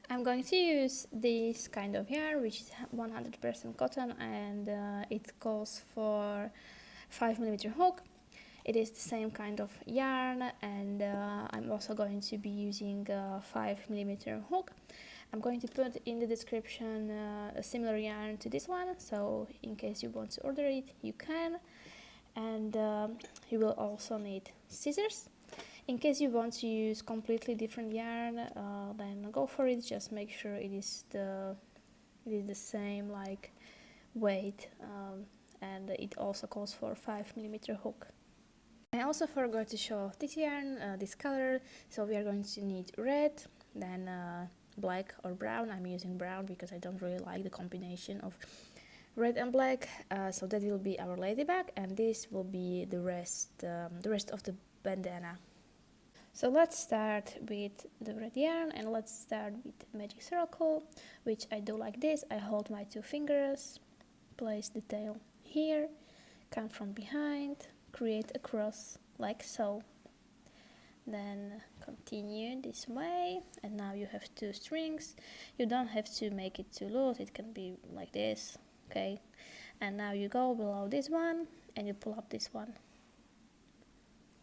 I'm going to use this kind of yarn, which is 100% cotton, and it calls for 5mm hook. It is the same kind of yarn, and I'm also going to be using a 5mm hook. I'm going to put in the description a similar yarn to this one, so in case you want to order it, you can. And you will also need scissors. In case you want to use completely different yarn, then go for it. Just make sure it is the same like weight, and it also calls for 5mm hook. I also forgot to show off this yarn, this color. So we are going to need red, then black or brown. I'm using brown because I don't really like the combination of red and black. So that will be our ladybug, and this will be the rest of the bandana. So let's start with the red yarn, and let's start with magic circle, which I do like this. I hold my 2 fingers, place the tail here, come from behind, create a cross like so, then continue this way, and now you have 2 strings. You don't have to make it too loose, it can be like this, okay? And now you go below this one and you pull up this one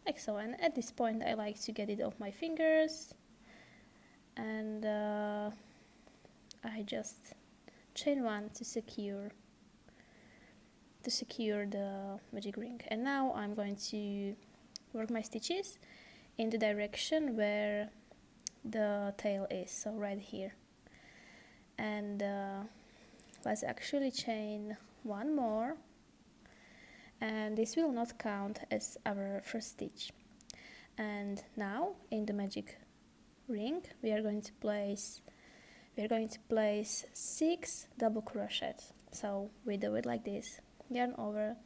like so, and at this point I like to get it off my fingers, and I just chain 1 to secure the magic ring. And now I'm going to work my stitches in the direction where the tail is, so right here. And let's actually chain 1 more, and this will not count as our first stitch. And now in the magic ring we are going to place 6 double crochets. So we do it like this: yarn over,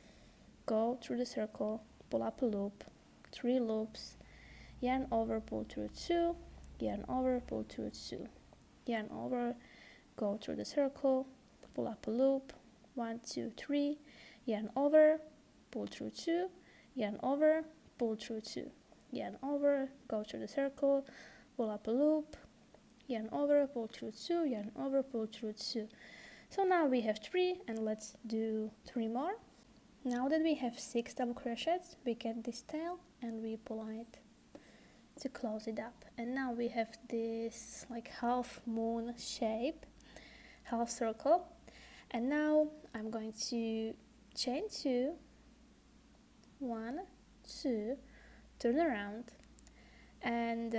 go through the circle, pull up a loop, 3 loops, yarn over, pull through 2, yarn over, pull through 2, yarn over, go through the circle, pull up a loop, 1, 2, 3, yarn over, pull through 2, yarn over, pull through 2, yarn over, go through the circle, pull up a loop, yarn over, pull through 2, yarn over, pull through 2. So now we have 3, and let's do 3 more. Now that we have 6 double crochets, we get this tail and we pull on it to close it up. And now we have this like half moon shape, half circle. And now I'm going to chain 2, 1, 2, turn around, and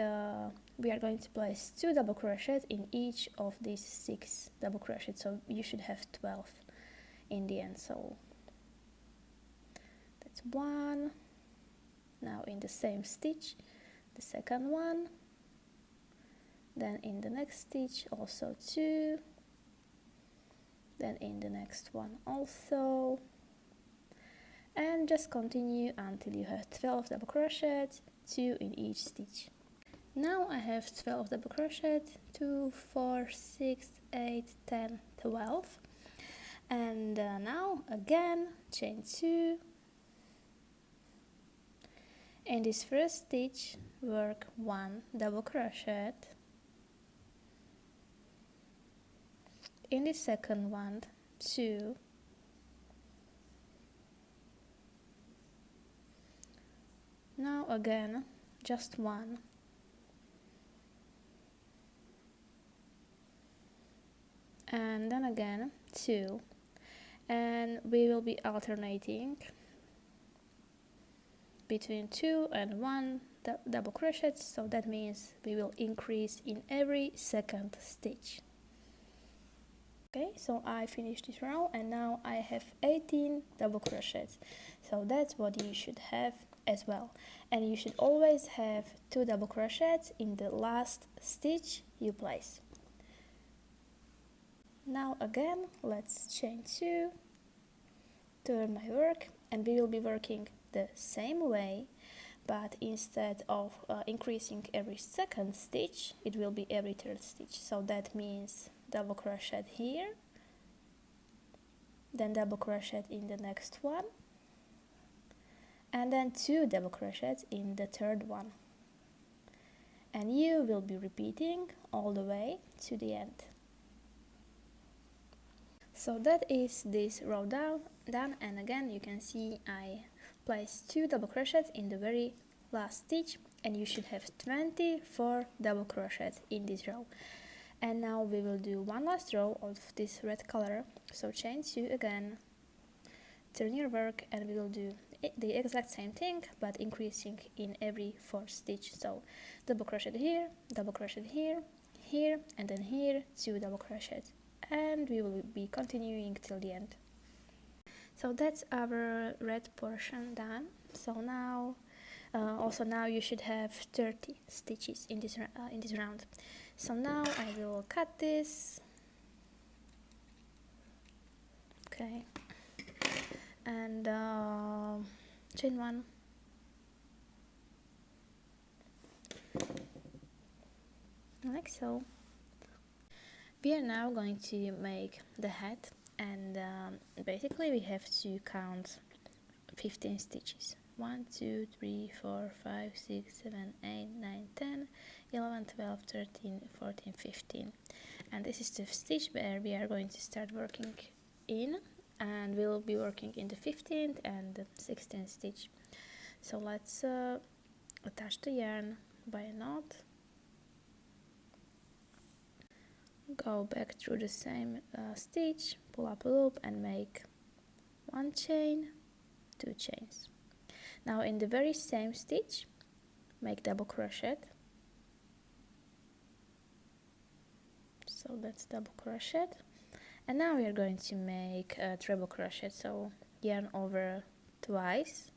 we are going to place 2 double crochets in each of these 6 double crochets, so you should have 12 in the end. So that's 1. Now in the same stitch, the second one, then in the next stitch also 2, then in the next one also, and just continue until you have 12 double crochets, 2 in each stitch. Now I have 12 double crochets, 2, 4, 6, 8, 10, 12, and now again chain 2. In this first stitch work 1 double crochet, in the second one 2, now again just 1, and then again 2, and we will be alternating between 2 and 1 double crochets, so that means we will increase in every second stitch. Okay, so I finished this row, and now I have 18 double crochets, so that's what you should have as well. And you should always have 2 double crochets in the last stitch you place. Now again, let's chain 2, turn my work, and we will be working the same way, but instead of increasing every second stitch, it will be every third stitch. So that means double crochet here, then double crochet in the next one, and then 2 double crochets in the third one. and you will be repeating all the way to the end. So that is this row done, and again you can see I placed 2 double crochets in the very last stitch, and you should have 24 double crochets in this row. And now we will do one last row of this red color, so chain 2 again, turn your work, and we will do the exact same thing but increasing in every 4th stitch. So double crochet here, double crochet here, here, and then here 2 double crochets, and we will be continuing till the end. So that's our red portion done. So now also now you should have 30 stitches in this round. So now I will cut this, okay, and chain 1, like so. We are now going to make the head, and basically we have to count 15 stitches. 1, 2, 3, 4, 5, 6, 7, 8, 9, 10, 11, 12, 13, 14, 15. And this is the stitch where we are going to start working in, and we'll be working in the 15th and the 16th stitch. So let's attach the yarn by a knot, go back through the same stitch, pull up a loop and make 1 chain, 2 chains. Now in the very same stitch make double crochet, so that's double crochet, and now we are going to make a treble crochet. So yarn over twice,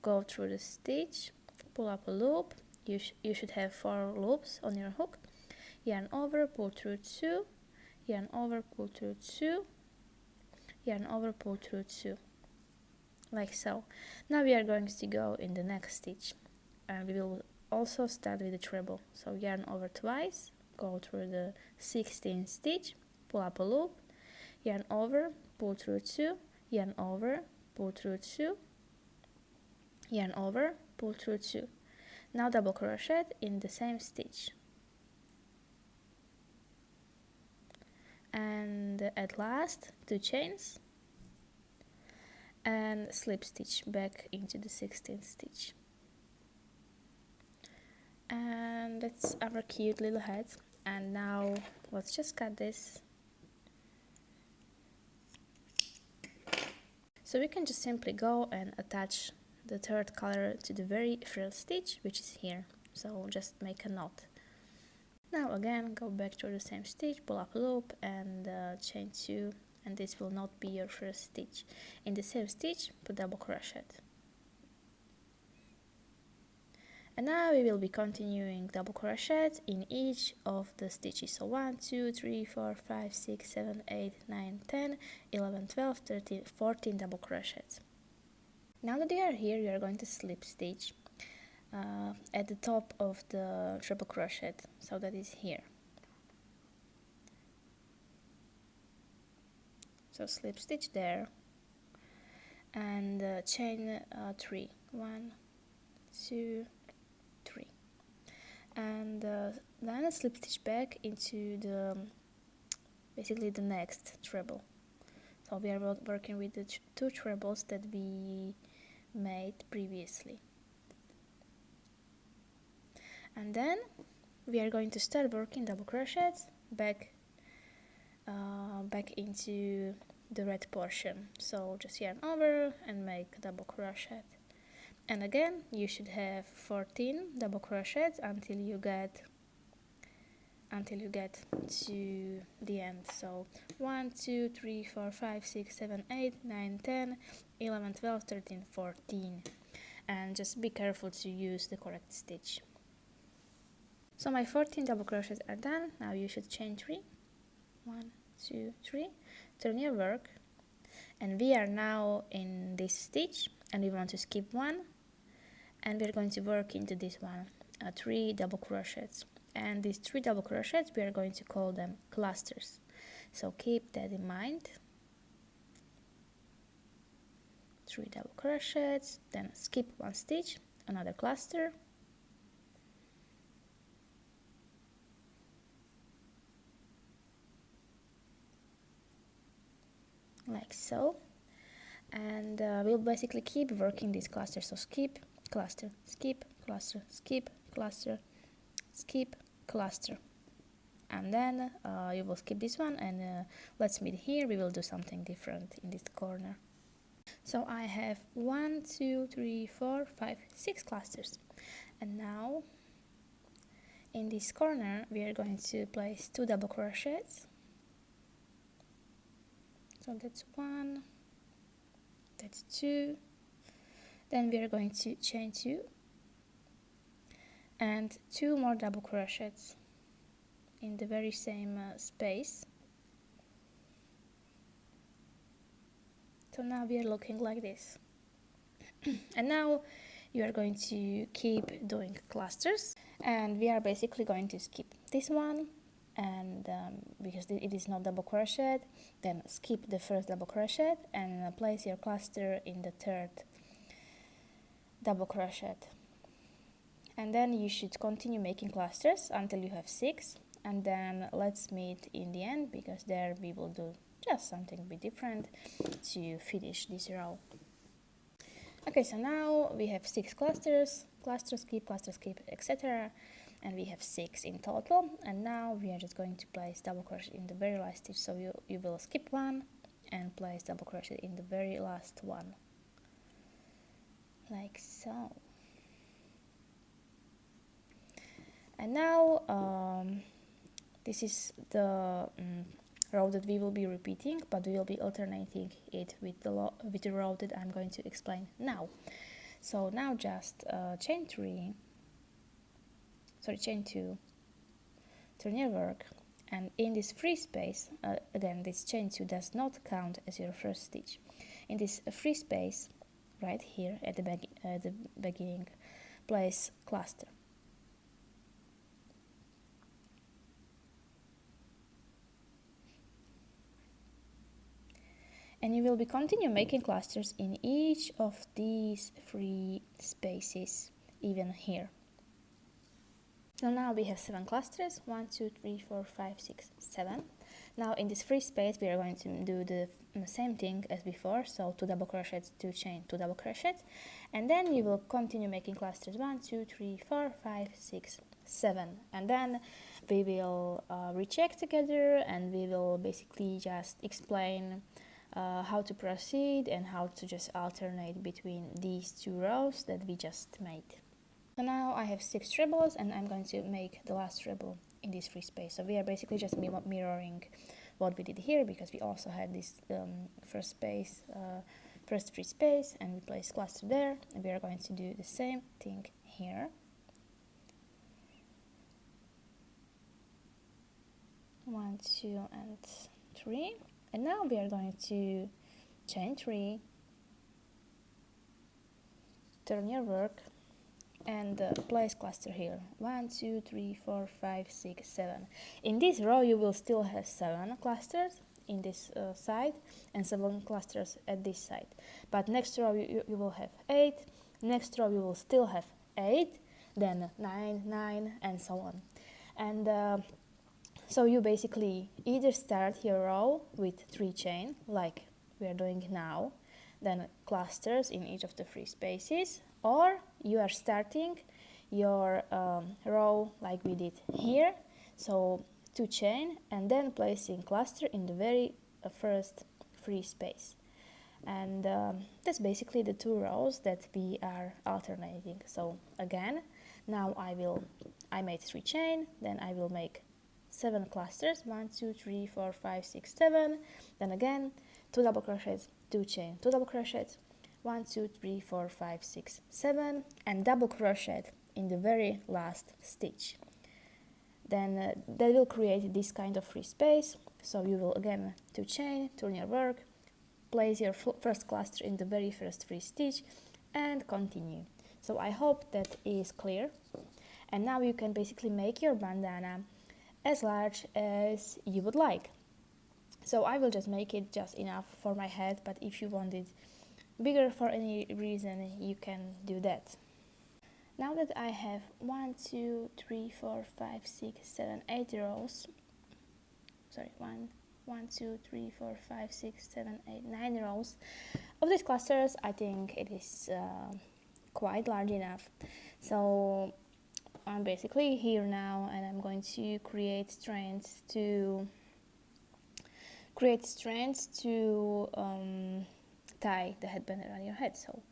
go through the stitch, pull up a loop, you should have 4 loops on your hook, yarn over, pull through 2, yarn over, pull through 2, yarn over, pull through 2, like so. Now we are going to go in the next stitch, and we will also start with the treble. So yarn over twice, go through the 16th stitch, pull up a loop, yarn over, pull through 2, yarn over, pull through 2, yarn over, pull through 2. Now double crochet in the same stitch, and at last 2 chains and slip stitch back into the 16th stitch. And that's our cute little head. And now let's just cut this. So we can just simply go and attach the 3rd color to the very first stitch, which is here. So just make a knot. Now again go back through the same stitch, pull up a loop and chain 2, and this will not be your first stitch. In the same stitch put double crochet. And now we will be continuing double crochet in each of the stitches. So 1, 2, 3, 4, 5, 6, 7, 8, 9, 10, 11, 12, 13, 14 double crochets. Now that they are here, you are going to slip stitch at the top of the triple crochet, so that is here. So slip stitch there and chain 3, 1, 2, 3, and then a slip stitch back into the basically the next treble. So we are working with the 2 trebles that we made previously. And then we are going to start working double crochets back into the red portion. So just yarn over and make double crochet. And again, you should have 14 double crochets until you get to the end. So 1, 2, 3, 4, 5, 6, 7, 8, 9, 10, 11, 12, 13, 14. And just be careful to use the correct stitch. So my 14 double crochets are done. Now you should chain 3, 1, 2, 3, turn your work, and we are now in this stitch and we want to skip 1, and we're going to work into this one, 3 double crochets, and these 3 double crochets we are going to call them clusters, so keep that in mind. 3 double crochets, then skip 1 stitch, another cluster, like so. And we'll basically keep working these clusters. So skip, cluster, skip, cluster, skip, cluster, skip, cluster. And then you will skip this one, and let's meet here. We will do something different in this corner. So I have 1, 2, 3, 4, 5, 6 clusters. And now in this corner we are going to place 2 double crochets. So that's 1, that's 2. Then we are going to chain 2 and 2 more double crochets in the very same space. So now we are looking like this. And now you are going to keep doing clusters, and we are basically going to skip this one, and because it is not double crochet, then skip the first double crochet and place your cluster in the third double crochet. And then you should continue making clusters until you have 6, and then let's meet in the end, because there we will do just something a bit different to finish this row. Okay, so now we have 6 clusters, cluster skip, etc. And we have 6 in total. And now we are just going to place double crochet in the very last stitch. So you will skip one and place double crochet in the very last one, like so. And now this is the row that we will be repeating, but we will be alternating it with the row that I'm going to explain now. So now just chain 2, turn your work, and in this free space, again this chain 2 does not count as your first stitch. In this free space right here at the beginning, place cluster. And you will be continue making clusters in each of these free spaces, even here. So now we have 7 clusters, 1, 2, 3, 4, 5, 6, 7. Now in this free space we are going to do the same thing as before, so 2 double crochets, 2 chain, 2 double crochets, and then you will continue making clusters 1, 2, 3, 4, 5, 6, 7, and then we will recheck together, and we will basically just explain how to proceed and how to just alternate between these 2 rows that we just made. So now I have 6 trebles, and I'm going to make the last treble in this free space. So we are basically just mirroring what we did here, because we also had this first free space, and we place cluster there, and we are going to do the same thing here. 1, 2, and 3. And now we are going to chain 3, turn your work, and place cluster here. 1, 2, 3, 4, 5, 6, 7. In this row you will still have 7 clusters in this side and 7 clusters at this side. But next row you will have 8, next row you will still have 8, then 9, 9, and so on. And so you basically either start your row with 3 chain, like we are doing now, then clusters in each of the free spaces, or you are starting your row like we did here, so 2 chain and then placing cluster in the very first free space. And that's basically the 2 rows that we are alternating. So again, now I made 3 chain, then I will make 7 clusters, 1, 2, 3, 4, 5, 6, 7, then again 2 double crochets, 2 chain, 2 double crochets, 1, 2, 3, 4, 5, 6, 7, and double crochet in the very last stitch. Then that will create this kind of free space. So you will again 2 chain, turn your work, place your first cluster in the very first free stitch, and continue. So I hope that is clear. And now you can basically make your bandana as large as you would like. So I will just make it just enough for my head, but if you want it bigger for any reason, you can do that. Now that I have 1, 2, 3, 4, 5, 6, 7, 8 rows, sorry, 1, 1, 2, 3, 4, 5, 6, 7, 8, 9 rows of these clusters. I think it is quite large enough. So I'm basically here now, and I'm going to create strands to tie the headband around your head. So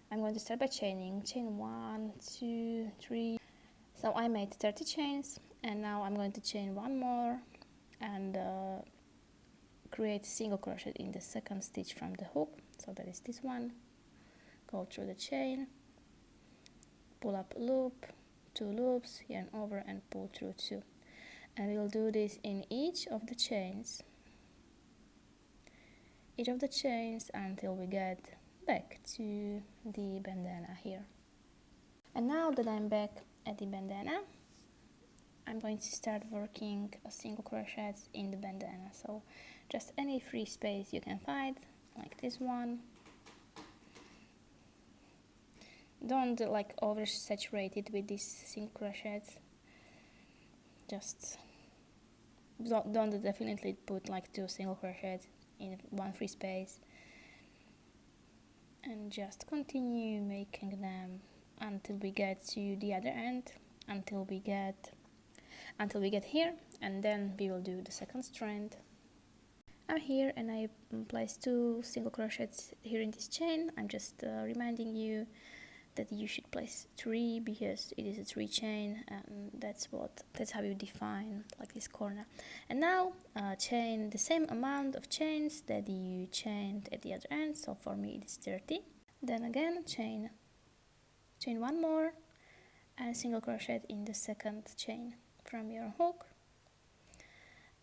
I'm going to start by chaining. Chain 1, 2, 3. So I made 30 chains, and now I'm going to chain one more and create single crochet in the second stitch from the hook. So that is this one. Go through the chain, pull up a loop, 2 loops, yarn over and pull through 2. And we'll do this in each of the chains until we get back to the bandana here. And now that I'm back at the bandana, I'm going to start working a single crochet in the bandana. So just any free space you can find, like this one. Don't like oversaturate it with this single crochet. Just don't definitely put like 2 single crochets in one free space, and just continue making them until we get to the other end, until we get here, and then we will do the second strand. I'm here and I placed 2 single crochets here in this chain. I'm just reminding you that you should place 3 because it is a 3 chain, and that's how you define like this corner. And now chain the same amount of chains that you chained at the other end. So for me it is 30. Then again chain one more and single crochet in the second chain from your hook.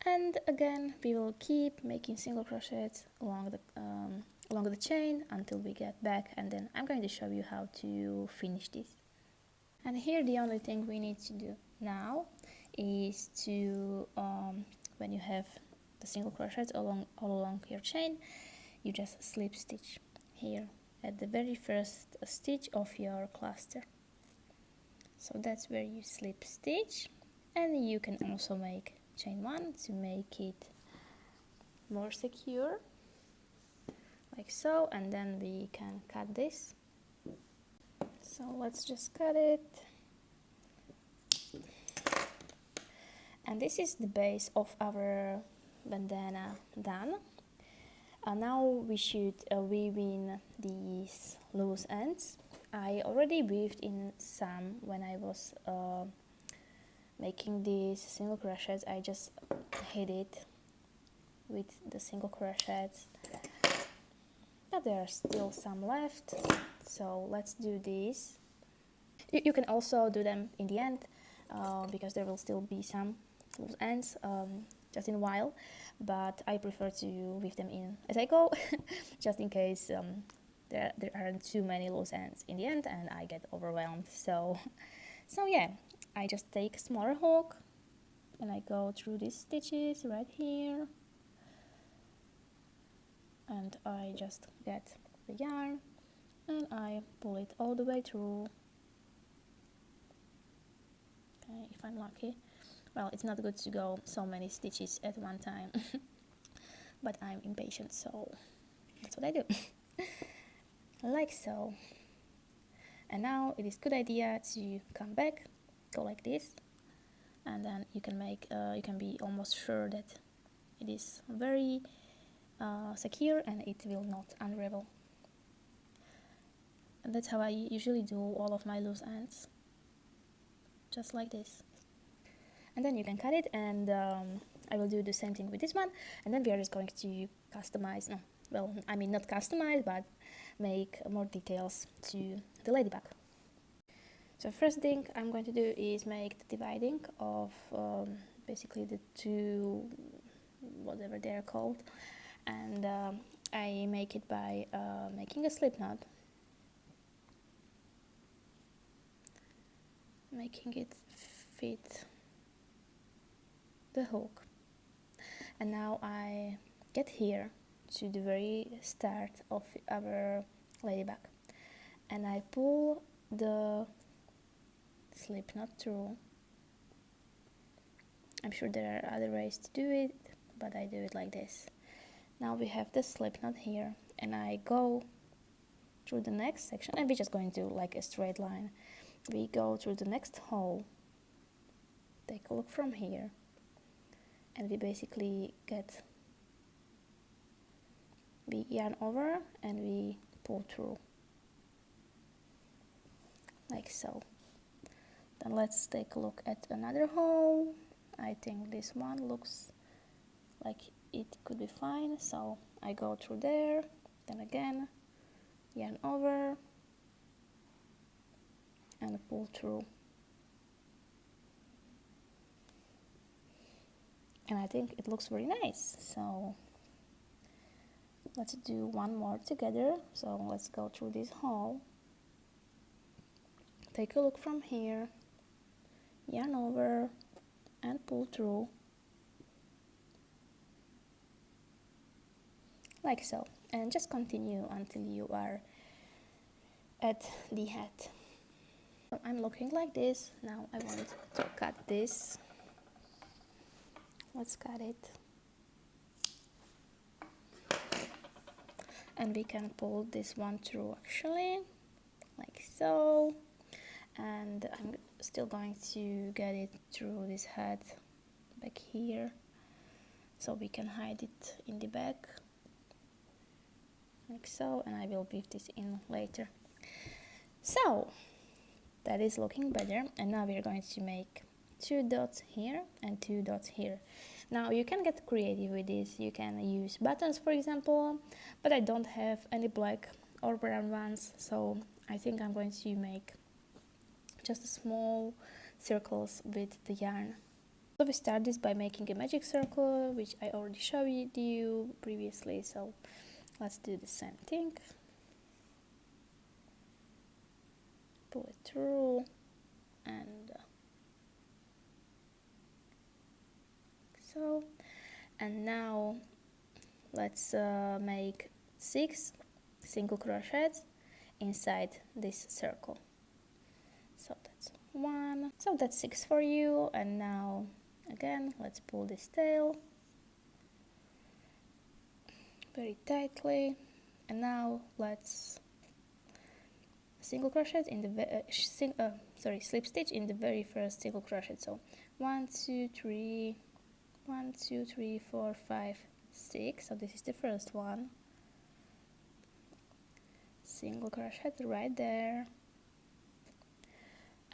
And again we will keep making single crochets along the chain until we get back, and then I'm going to show you how to finish this. And here the only thing we need to do now is to when you have the single crochets all along your chain, you just slip stitch here at the very first stitch of your cluster. So that's where you slip stitch, and you can also make chain 1 to make it more secure, like so, and then we can cut this. So let's just cut it. And this is the base of our bandana done. Now we should weave in these loose ends. I already weaved in some when I was making these single crochets. I just hid it with the single crochets, but there are still some left, so let's do this. You can also do them in the end because there will still be some loose ends just in a while, but I prefer to weave them in as I go just in case there aren't too many loose ends in the end and I get overwhelmed. So yeah, I just take a smaller hook and I go through these stitches right here, and I just get the yarn and I pull it all the way through. Okay, if I'm lucky. Well, it's not good to go so many stitches at one time, but I'm impatient, so that's what I do. Like so. And now it is a good idea to come back, go like this, and then you can be almost sure that it is very secure and it will not unravel. And that's how I usually do all of my loose ends, just like this. And then you can cut it, and I will do the same thing with this one, and then we are just going to customize, not customize, but make more details to the ladybug. So first thing I'm going to do is make the dividing of basically the 2, whatever they're called, and I make it by making a slip knot, making it fit the hook. And now I get here to the very start of our ladybug and I pull the slip knot through. I'm sure there are other ways to do it, but I do it like this. Now we have the slip knot here, and I go through the next section, and we're just going to like a straight line. We go through the next hole, take a look from here, and we basically we yarn over and we pull through like so. Then let's take a look at another hole. I think this one looks like it could be fine, so I go through there, then again yarn over and pull through, and I think it looks very nice. So let's do one more together. So let's go through this hole, take a look from here, yarn over and pull through like so, and just continue until you are at the hat. So I'm looking like this. Now I want to cut this. Let's cut it, and we can pull this one through actually like so, and I'm still going to get it through this hat back here so we can hide it in the back like so, and I will weave this in later. So that is looking better, and now we're going to make 2 dots here and 2 dots here. Now you can get creative with this. You can use buttons, for example, but I don't have any black or brown ones, so I think I'm going to make just small circles with the yarn. So we start this by making a magic circle, which I already showed you previously, so let's do the same thing. Pull it through, and so, and now let's make 6 single crochets inside this circle. So that's 1, so that's 6 for you. And now again let's pull this tail very tightly, and now let's single crochet in the slip stitch in the very first single crochet. So 1 2 3 1 2 3 4 5 6. So this is the first one, single crochet right there,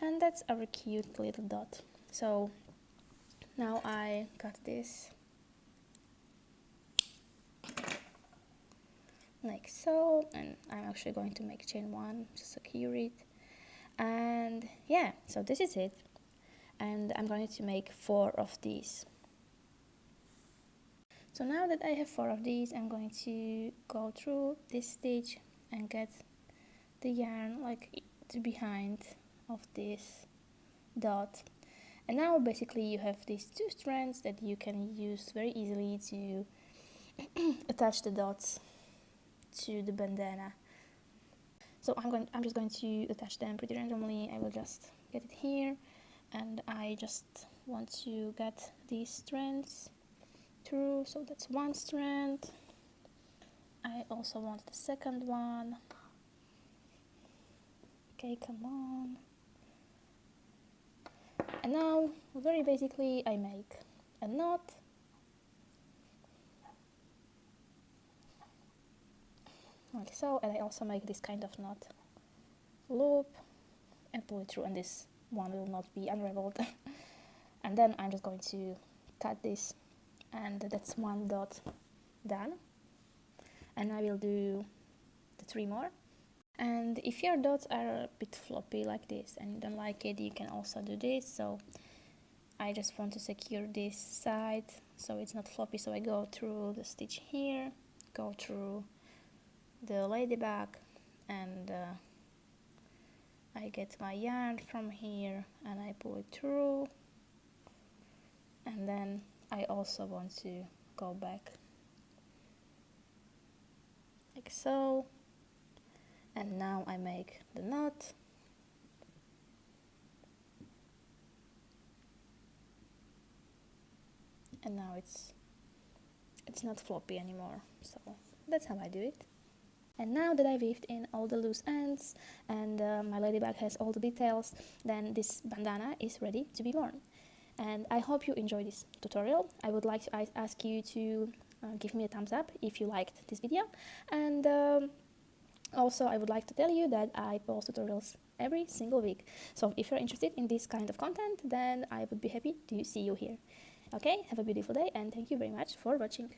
and that's our cute little dot. So now I cut this like so, and I'm actually going to make chain 1 to secure it. And yeah, so this is it, and I'm going to make 4 of these. So now that I have 4 of these, I'm going to go through this stitch and get the yarn like to behind of this dot. And now basically you have these 2 strands that you can use very easily to attach the dots to the bandana. So I'm just going to attach them pretty randomly. I will just get it here, and I just want to get these strands through. So that's 1 strand. I also want the second one. Okay, come on. And now very basically I make a knot, like so, and I also make this kind of knot, loop, and pull it through, and this one will not be unraveled. And then I'm just going to cut this, and that's 1 dot done. And I will do the 3 more. And if your dots are a bit floppy like this and you don't like it, you can also do this. So I just want to secure this side so it's not floppy, so I go through the stitch here, go through the ladybug, and I get my yarn from here and I pull it through, and then I also want to go back like so, and now I make the knot, and now it's it's not floppy anymore. So that's how I do it. And now that I weaved in all the loose ends and my ladybug has all the details, then this bandana is ready to be worn. And I hope you enjoyed this tutorial. I would like to ask you to give me a thumbs up if you liked this video. And also I would like to tell you that I post tutorials every single week. So if you're interested in this kind of content, then I would be happy to see you here. Okay, have a beautiful day and thank you very much for watching.